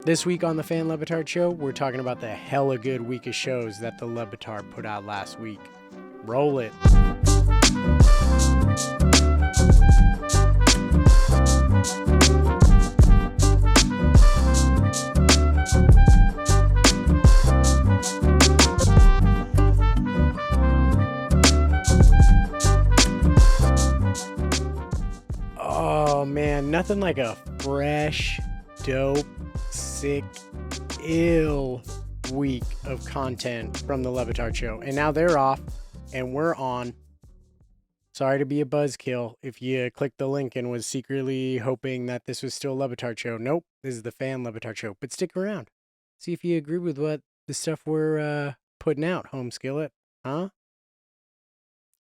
This week on the Fan Le Batard show, we're talking about the hella good week of shows that the Le Batard put out last week. Roll it. Oh man, nothing like a fresh, dope, sick, ill week of content from the Le Batard show. And now they're off and we're on. Sorry to be a buzzkill if you clicked the link and was secretly hoping that this was still Le Batard show. Nope, this is the Fan Le Batard show. But stick around. See if you agree with what the stuff we're putting out, home skillet. Huh?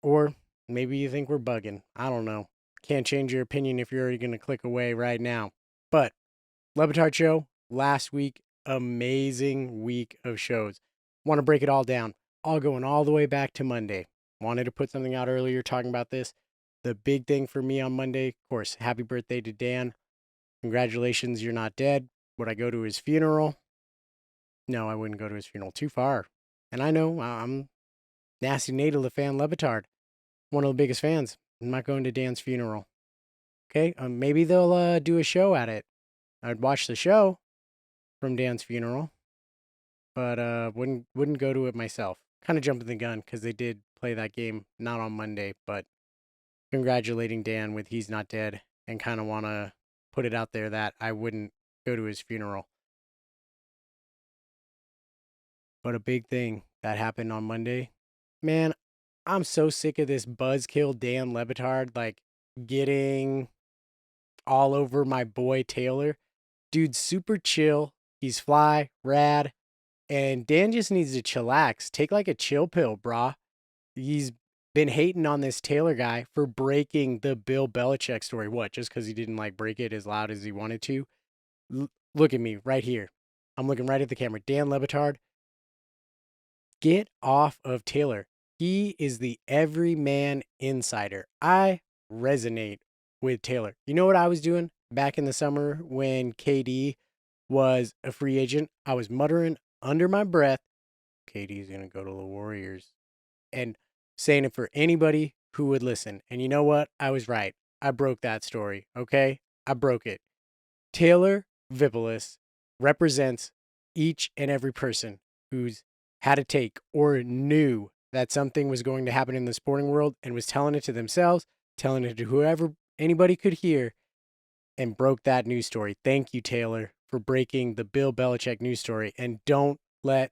Or maybe you think we're bugging. I don't know. Can't change your opinion if you're already going to click away right now. But Le Batard show, last week, amazing week of shows. Want to break it all down. All going all the way back to Monday. Wanted to put something out earlier talking about this. The big thing for me on Monday, of course, happy birthday to Dan. Congratulations, you're not dead. Would I go to his funeral? No, I wouldn't go to his funeral. Too far. And I know I'm nasty Nate of the Fan Le Batard. One of the biggest fans. I'm not going to Dan's funeral. Okay, maybe they'll do a show at it. I'd watch the show from Dan's funeral, but wouldn't go to it myself. Kind of jumping the gun because they did play that game not on Monday, but congratulating Dan with he's not dead, and kind of want to put it out there that I wouldn't go to his funeral. But a big thing that happened on Monday, man, I'm so sick of this buzzkill Dan Le Batard, like getting all over my boy Taylor. Dude's super chill. He's fly, rad, and Dan just needs to chillax. Take like a chill pill, brah. He's been hating on this Taylor guy for breaking the Bill Belichick story. What? Just because he didn't like break it as loud as he wanted to? Look at me right here. I'm looking right at the camera. Dan Le Batard, get off of Taylor. He is the everyman insider. I resonate with Taylor. You know what I was doing back in the summer when KD was a free agent? I was muttering under my breath, KD's going to go to the Warriors, and saying it for anybody who would listen. And you know what? I was right. I broke that story, okay? I broke it. Taylor Vipolis represents each and every person who's had a take or knew that something was going to happen in the sporting world and was telling it to themselves, telling it to whoever anybody could hear, and broke that news story. Thank you, Taylor, for breaking the Bill Belichick news story. And don't let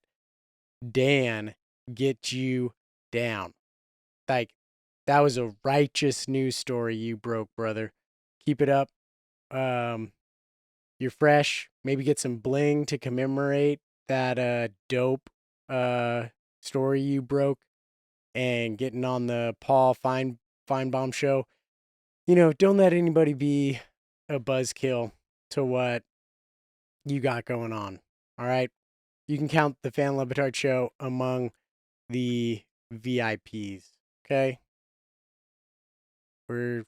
Dan get you down. Like, that was a righteous news story you broke, brother. Keep it up. You're fresh. Maybe get some bling to commemorate that dope story you broke. And getting on the Paul Feinbaum show. You know, don't let anybody be a buzzkill to what you got going on. All right? You can count the Fan Le Batard show among the VIPs. Okay? We're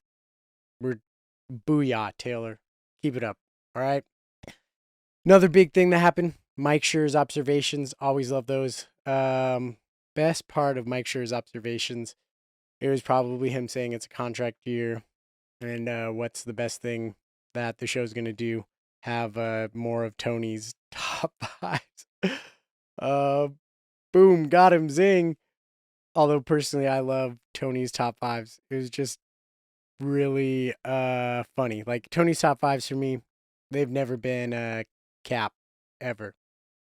booyah, Taylor. Keep it up. All right? Another big thing that happened, Mike Scherr's observations. Always love those. Best part of Mike Scherr's observations, it was probably him saying it's a contract year, and what's the best thing that the show's going to do? Have more of Tony's top fives. Boom, got him, zing. Although personally, I love Tony's top fives. It was just really funny. Like Tony's top fives for me, they've never been cap ever,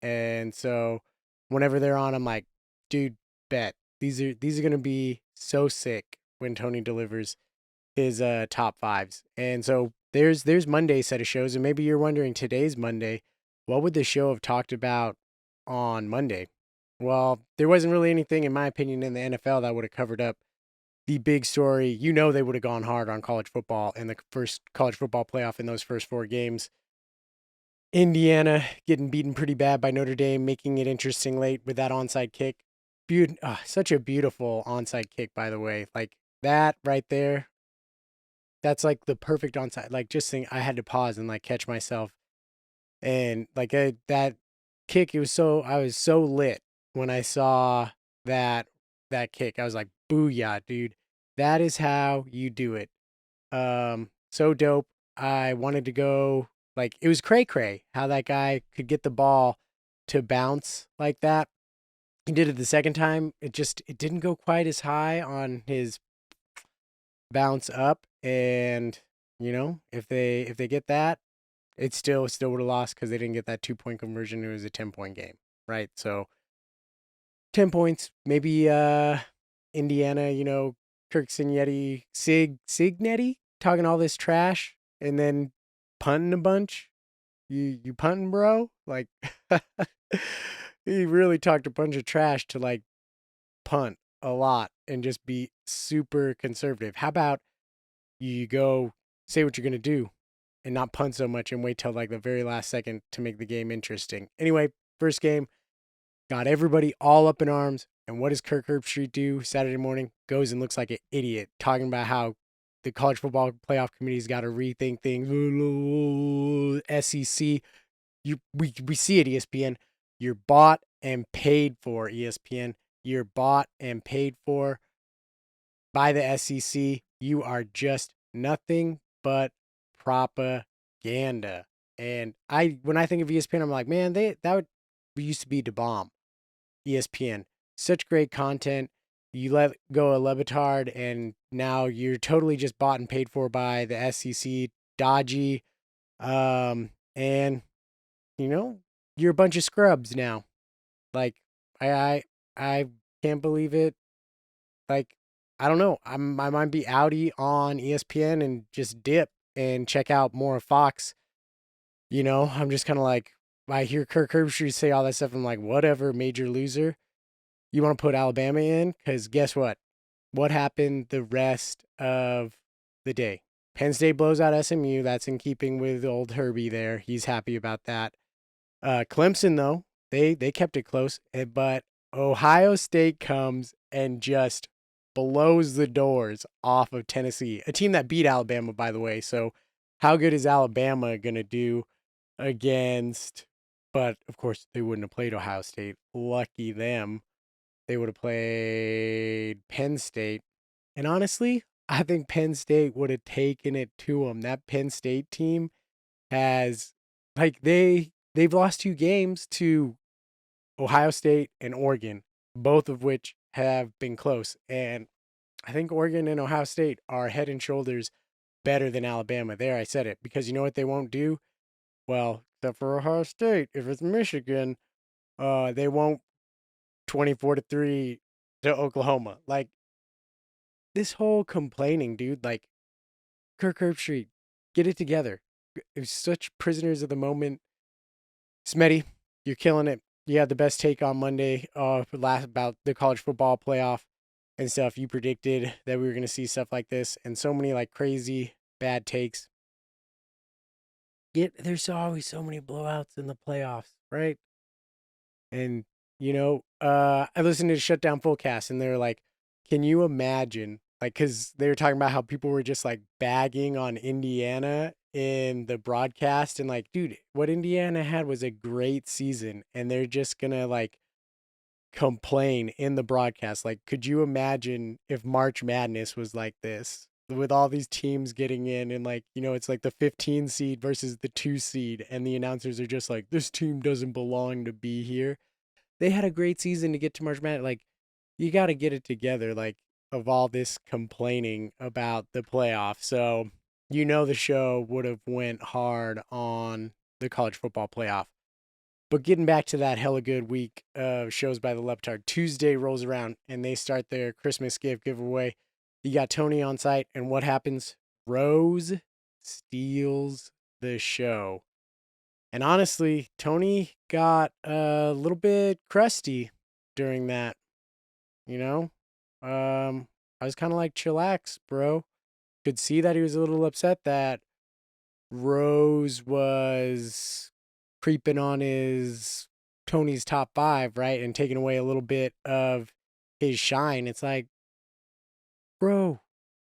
and so whenever they're on, I'm like, dude, bet these are gonna be so sick when Tony delivers his top fives. And so there's Monday's set of shows, and maybe you're wondering today's Monday, what would the show have talked about on Monday? Well, there wasn't really anything, in my opinion, in the NFL that would have covered up the big story. You know, they would have gone hard on college football in the first college football playoff in those first 4 games. Indiana getting beaten pretty bad by Notre Dame, making it interesting late with that onside kick. Such a beautiful onside kick, by the way. Like that right there, that's like the perfect onside. Like just think, I had to pause and like catch myself. And like that kick, I was so lit when I saw that that kick. I was like, booyah, dude. That is how you do it. So dope. I wanted to go, like, it was cray cray how that guy could get the ball to bounce like that. He did it the second time. It didn't go quite as high on his bounce up. And if they get that, it still would have lost because they didn't get that 2 point conversion. It was a 10 point game, right? So 10 points, maybe Indiana, Kirk Signetti talking all this trash and then punting a bunch. You punting, bro? Like he really talked a bunch of trash to like punt a lot and just be super conservative. How about you go say what you're gonna do and not punt so much and wait till like the very last second to make the game interesting. Anyway, first game got everybody all up in arms. And what does Kirk Herbstreit do Saturday morning? Goes and looks like an idiot, talking about how the college football playoff committee's got to rethink things. SEC, we see it, ESPN. You're bought and paid for, ESPN. You're bought and paid for by the SEC. You are just nothing but propaganda. And when I think of ESPN, I'm like, man, used to be the bomb. ESPN, such great content. You let go of Le Batard, and now you're totally just bought and paid for by the SEC. Dodgy, and you're a bunch of scrubs now. Like I can't believe it. Like I don't know. I might be outie on ESPN and just dip and check out more of Fox. I'm just kind of like, I hear Kirk Herbstreit say all that stuff. I'm like, whatever, major loser. You want to put Alabama in? Because guess what? What happened the rest of the day? Penn State blows out SMU. That's in keeping with old Herbie there. He's happy about that. Clemson, though, they kept it close. But Ohio State comes and just blows the doors off of Tennessee, a team that beat Alabama, by the way. So how good is Alabama going to do against? But, of course, they wouldn't have played Ohio State. Lucky them. They would have played Penn State. And honestly, I think Penn State would have taken it to them. That Penn State team has like they've lost 2 games to Ohio State and Oregon, both of which have been close. And I think Oregon and Ohio State are head and shoulders better than Alabama. There, I said it. Because you know what they won't do? Well, except for Ohio State, if it's Michigan, they won't 24-3 to Oklahoma. Like this whole complaining, dude. Like Kirk Herbstreit, get it together. It was such prisoners of the moment. Smetty, you're killing it. You had the best take on Monday about the college football playoff and stuff. You predicted that we were going to see stuff like this and so many like crazy bad takes. There's always so many blowouts in the playoffs, right? And I listened to the Shutdown Fullcast, and they're like, "Can you imagine?" Like, because they were talking about how people were just like bagging on Indiana in the broadcast, and like, dude, what Indiana had was a great season, and they're just gonna like complain in the broadcast. Like, could you imagine if March Madness was like this? With all these teams getting in, and like, it's like the 15 seed versus the 2 seed, and the announcers are just like, this team doesn't belong to be here. They had a great season to get to March Madness. Like, you got to get it together. Like, of all this complaining about the playoff, so the show would have went hard on the college football playoff. But getting back to that hella good week of shows by the Le Batard, Tuesday rolls around and they start their Christmas giveaway. You got Tony on site, and what happens? Rose steals the show. And honestly, Tony got a little bit crusty during that, you know? I was kind of like, chillax, bro. Could see that he was a little upset that Rose was creeping on Tony's top 5, right? And taking away a little bit of his shine. It's like, bro,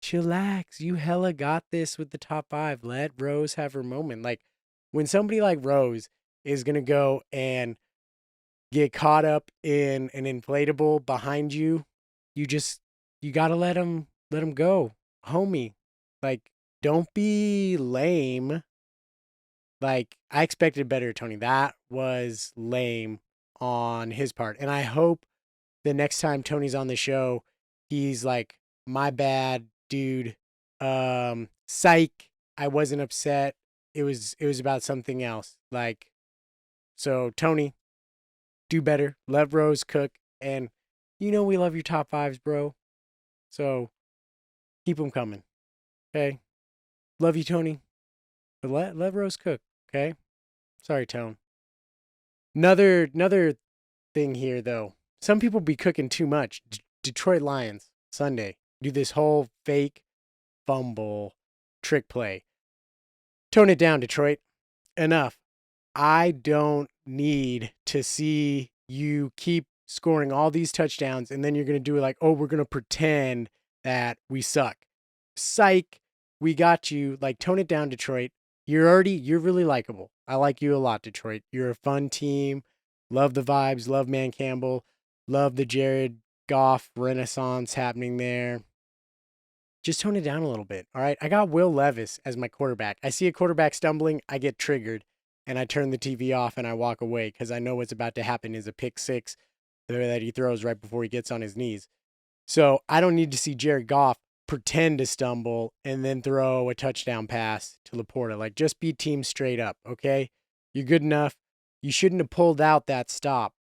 chillax. You hella got this with the top 5. Let Rose have her moment. Like, when somebody like Rose is going to go and get caught up in an inflatable behind you, you just, you got to let him go, homie. Like, don't be lame. Like, I expected better, Tony. That was lame on his part. And I hope the next time Tony's on the show, he's like, my bad, dude. Psych. I wasn't upset. It was about something else. Like, so Tony, do better. Let Rose cook. And you know we love your top fives, bro. So keep them coming. Okay. Love you, Tony. But let Rose cook. Okay. Sorry, Tone. Another thing here though. Some people be cooking too much. Detroit Lions Sunday do this whole fake fumble trick play. Tone it down, Detroit. Enough. I don't need to see you keep scoring all these touchdowns and then you're going to do it like, oh, we're going to pretend that we suck. Psych. We got you. Like, tone it down, Detroit. You're really likable. I like you a lot, Detroit. You're a fun team. Love the vibes. Love Man Campbell. Love the Jared Goff renaissance happening there. Just tone it down a little bit. All right. I got Will Levis as my quarterback. I see a quarterback stumbling, I get triggered and I turn the TV off and I walk away because I know what's about to happen is a pick six that he throws right before he gets on his knees. So I don't need to see Jared Goff pretend to stumble and then throw a touchdown pass to Laporta. Like, just be team straight up, okay? You're good enough. You shouldn't have pulled out that stop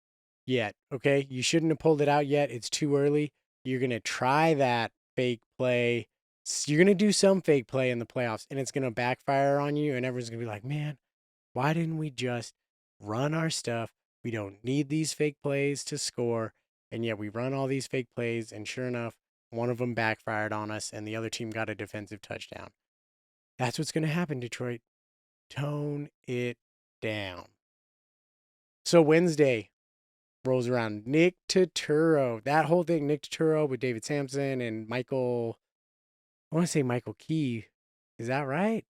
yet, okay? You shouldn't have pulled it out yet. It's too early. You're going to try that fake play. You're going to do some fake play in the playoffs, and it's going to backfire on you, and everyone's going to be like, man, why didn't we just run our stuff? We don't need these fake plays to score, and yet we run all these fake plays, and sure enough, one of them backfired on us, and the other team got a defensive touchdown. That's what's going to happen, Detroit. Tone it down. So Wednesday rolls around. Nick Turturro. That whole thing, Nick Turturro with David Sampson and Michael, I want to say Michael Key. Is that right?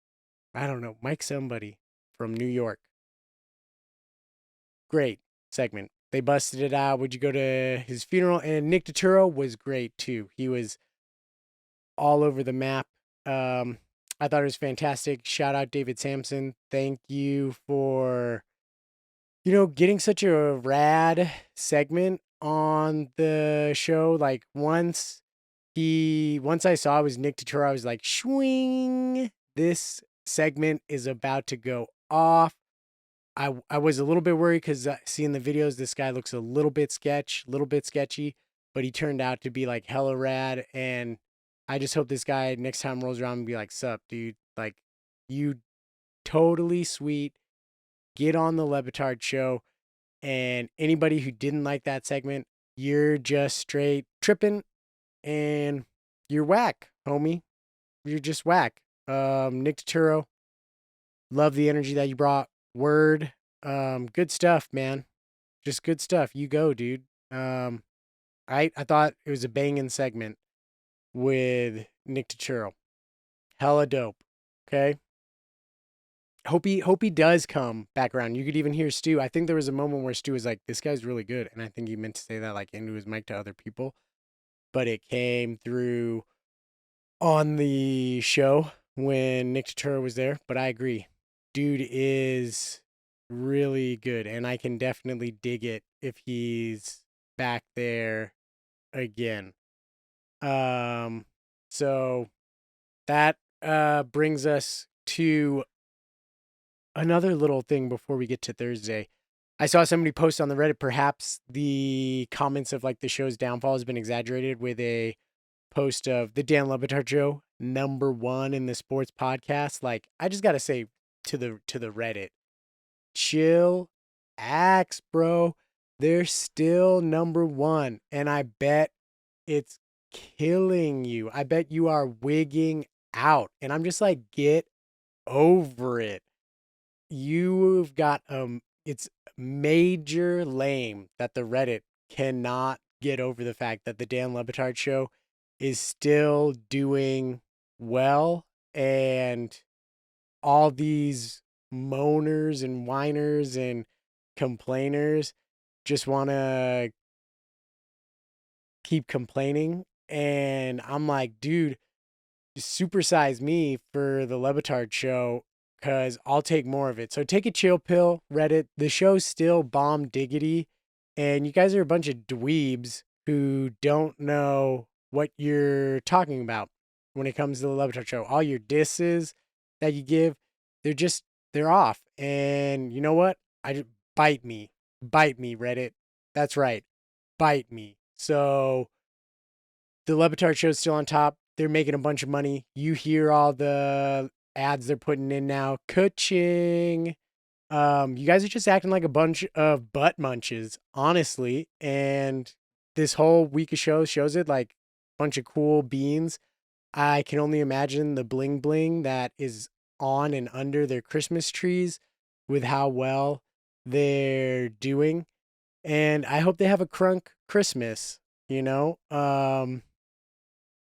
I don't know. Mike somebody from New York. Great segment. They busted it out. Would you go to his funeral? And Nick Turturro was great too. He was all over the map. I thought it was fantastic. Shout out David Sampson. Thank you for, getting such a rad segment on the show. Like, once I saw it was Nick Turturro, I was like, swing. This segment is about to go off. I was a little bit worried because seeing the videos, this guy looks a little bit sketchy, but he turned out to be like hella rad. And I just hope this guy next time rolls around and be like, sup, dude, like, you totally sweet. Get on the Le Batard show. And anybody who didn't like that segment, you're just straight tripping and you're whack, homie. You're just whack. Nick Turturro, love the energy that you brought. Word. Good stuff, man. Just good stuff. You go, dude. I thought it was a banging segment with Nick Turturro. Hella dope. Okay. Hope he does come back around. You could even hear Stu. I think there was a moment where Stu was like, this guy's really good. And I think he meant to say that like into his mic to other people. But it came through on the show when Nick Turturro was there. But I agree. Dude is really good. And I can definitely dig it if he's back there again. So that brings us to another little thing before we get to Thursday. I saw somebody post on the Reddit, perhaps the comments of like the show's downfall has been exaggerated, with a post of the Dan Le Batard show, #1 in the sports podcast. Like, I just gotta say to the Reddit, chill, axe, bro. They're still #1, and I bet it's killing you. I bet you are wigging out, and I'm just like, get over it. You've got it's major lame that the Reddit cannot get over the fact that the Dan Le Batard show is still doing well, and all these moaners and whiners and complainers just want to keep complaining. And I'm like, dude, supersize me for the Le Batard show because I'll take more of it. So take a chill pill, Reddit. The show's still bomb diggity. And you guys are a bunch of dweebs who don't know what you're talking about when it comes to the Le Batard show. All your disses that you give, they're just, they're off. And you know what? I just bite me. Bite me, Reddit. That's right. Bite me. So the Le Batard show's still on top. They're making a bunch of money. You hear all the ads they're putting in now. Ka-ching. You guys are just acting like a bunch of butt munches, honestly. And this whole week of shows shows it like a bunch of cool beans. I can only imagine the bling bling that is on and under their Christmas trees with how well they're doing. And I hope they have a crunk Christmas, you know?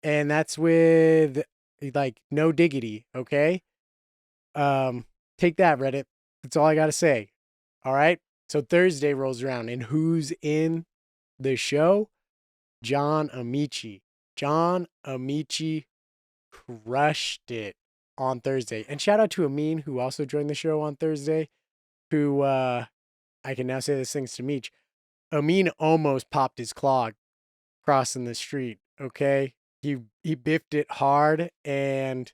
And that's with like no diggity, okay? Um, take that, Reddit. That's all I gotta say. All right. So Thursday rolls around, and who's in the show? John Amici. John Amici crushed it on Thursday. And shout out to Amin, who also joined the show on Thursday, who I can now say this thanks to Meech. Amin almost popped his clog crossing the street. Okay. He biffed it hard, and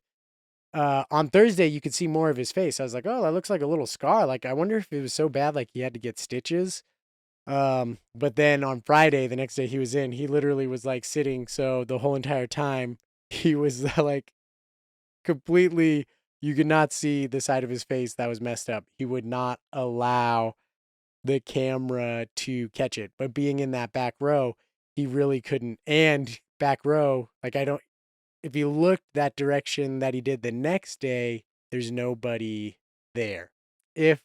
on Thursday you could see more of his face. I was like, oh, that looks like a little scar. Like, I wonder if it was so bad like he had to get stitches. But then on Friday, the next day he was in, he literally was like sitting, so the whole entire time he was like completely, you could not see the side of his face that was messed up. He would not allow the camera to catch it. But being in that back row, he really couldn't. And back row, like, I don't, if you looked that direction that he did the next day, there's nobody there. If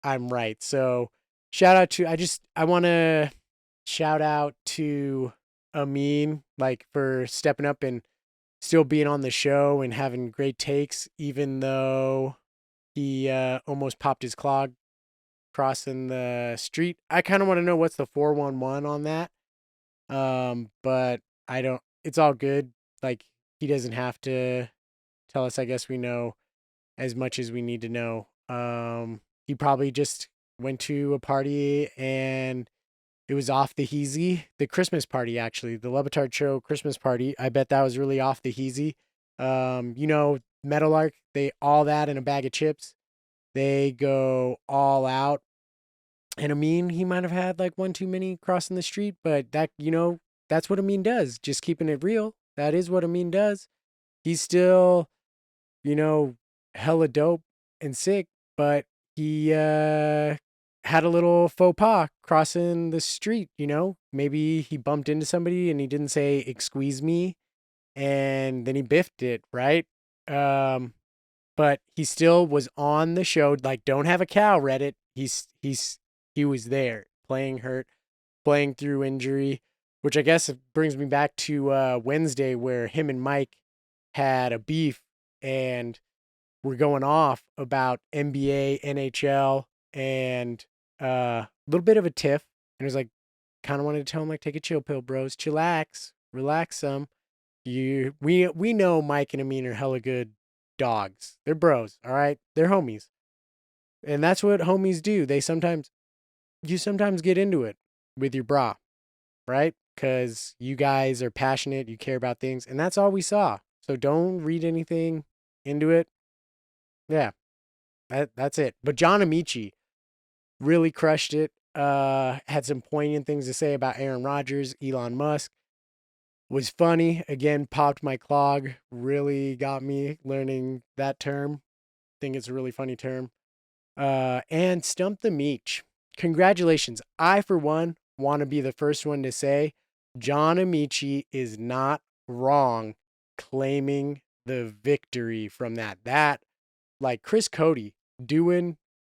I'm right. So shout out to, I want to shout out to Amin, like, for stepping up and still being on the show and having great takes, even though he almost popped his clog crossing the street. I kind of want to know what's the 411 on that. But I don't, it's all good. Like, he doesn't have to tell us. I guess we know as much as we need to know. He probably just went to a party and it was off the heezy. The Christmas party, actually, the Le Batard show Christmas party. I bet that was really off the heezy. You know, Meadowlark, they all that in a bag of chips. They go all out. And Amin, he might have had like one too many crossing the street, but that, you know, that's what Amin does. Just keeping it real. That is what Amin does. He's still, you know, hella dope and sick, but he had a little faux pas crossing the street, you know? Maybe he bumped into somebody and he didn't say, "Excuse me," and then he biffed it, right? Um, but he still was on the show. Like, don't have a cow, Reddit. He was there, playing hurt, playing through injury, which I guess brings me back to Wednesday, where him and Mike had a beef and were going off about NBA, NHL, and a little bit of a tiff. And it was like, kind of wanted to tell him, like, take a chill pill, bros, chillax, relax some. We know Mike and Amin are hella good dogs. They're bros, all right? They're homies. And that's what homies do. You sometimes get into it with your bra, right? Because you guys are passionate, you care about things, and that's all we saw. So don't read anything into it. Yeah, that's it. But John Amici really crushed it. Had some poignant things to say about Aaron Rodgers, Elon Musk. Was funny. Again, popped my clog. Really got me learning that term. Think it's a really funny term. And Stump the Meech. Congratulations. I, for one, want to be the first one to say John Amici is not wrong claiming the victory from that. That, like, Chris Cody doing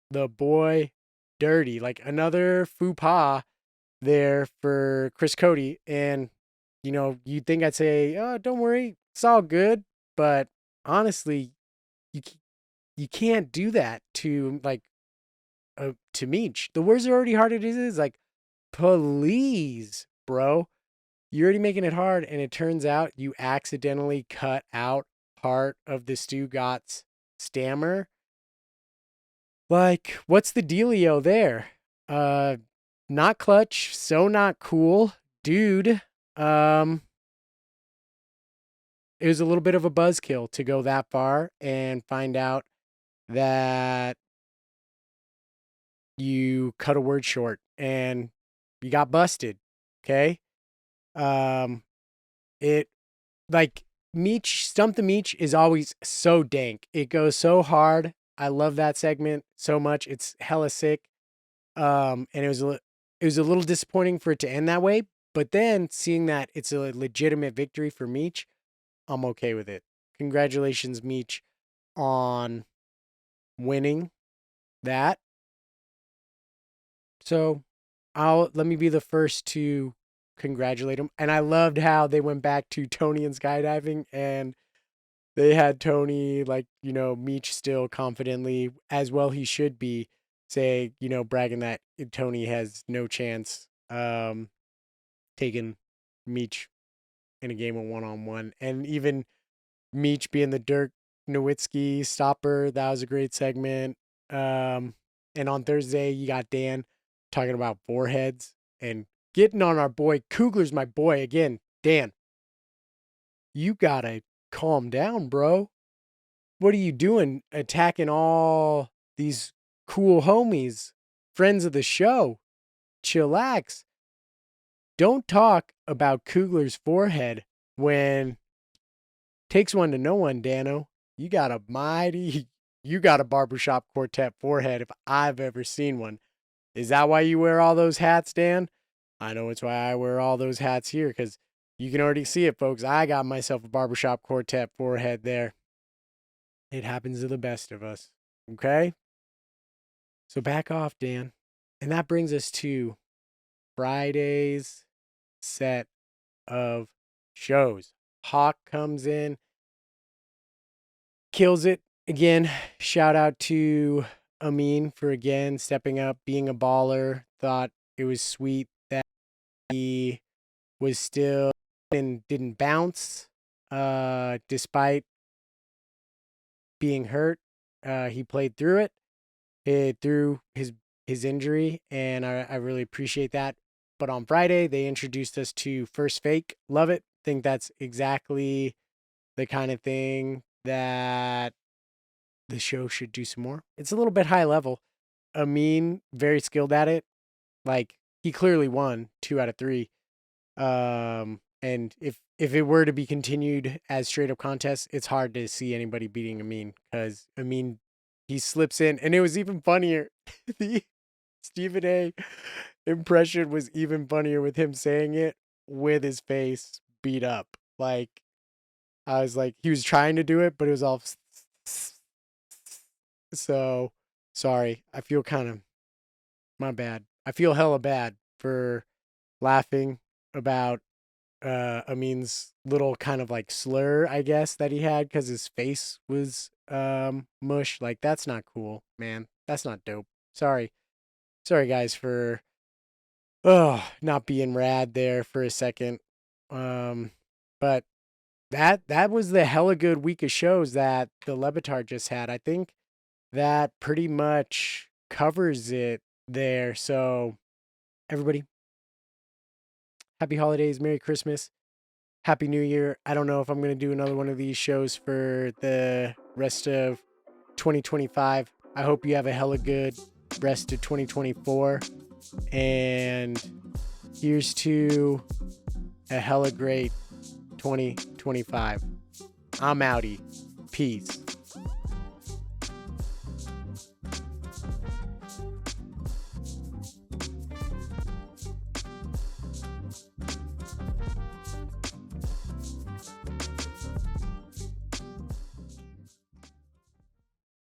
the boy dirty, like another faux pas there for Chris Cody. And, you know, you'd think I'd say, oh, don't worry, it's all good. But honestly, you you can't do that to like to Meech. The words are already hard as it is. Like, please, bro, you're already making it hard, and it turns out you accidentally cut out part of the Stugatz stammer. Like, what's the dealio there? Not clutch, so not cool, dude. It was a little bit of a buzzkill to go that far and find out that you cut a word short and you got busted. Okay. It like Meech, Stump the Meech is always so dank. It goes so hard. I love that segment so much. It's hella sick. And it was a little disappointing for it to end that way. But then seeing that it's a legitimate victory for Meech, I'm okay with it. Congratulations, Meech, on winning that. So let me be the first to congratulate him. And I loved how they went back to Tony and skydiving, and they had Tony, like, Meech still confidently, as well he should be, say, bragging that Tony has no chance taking Meech in a game of one-on-one. And even Meech being the Dirk Nowitzki stopper, that was a great segment. And on Thursday, you got Dan talking about foreheads and getting on our boy. Kugler's my boy again. Dan, you gotta calm down, bro. What are you doing attacking all these cool homies, friends of the show? Chillax. Don't talk about Kugler's forehead when takes one to know one, Dano. You got a barbershop quartet forehead if I've ever seen one. Is that why you wear all those hats, Dan? I know it's why I wear all those hats here, because you can already see it, folks. I got myself a barbershop quartet forehead there. It happens to the best of us. Okay? So back off, Dan. And that brings us to Friday's set of shows. Hawk comes in, kills it again. Shout out to Amin for again stepping up, being a baller. Thought it was sweet that he was still and didn't bounce despite being hurt. He played through it through his injury, and I really appreciate that. But on Friday, they introduced us to First Fake. Love it. Think that's exactly the kind of thing that the show should do some more. It's a little bit high level. Amin, very skilled at it. Like, he clearly won 2 out of 3. And if it were to be continued as straight up contests, it's hard to see anybody beating Amin, because Amin, he slips in, and it was even funnier. The Stephen A impression was even funnier with him saying it with his face beat up. Like, I was like, he was trying to do it, but it was all so sorry. I feel kind of my bad. I feel hella bad for laughing about Amin's little kind of like slur, I guess, that he had because his face was mush. Like, that's not cool, man. That's not dope. Sorry guys for not being rad there for a second. But that was the hella good week of shows that the Le Batard just had. I think that pretty much covers it there. So everybody, happy holidays, Merry Christmas, Happy New Year. I don't know if I'm going to do another one of these shows for the rest of 2025. I hope you have a hella good rest of 2024. And here's to a hella great 2025. I'm outie. Peace.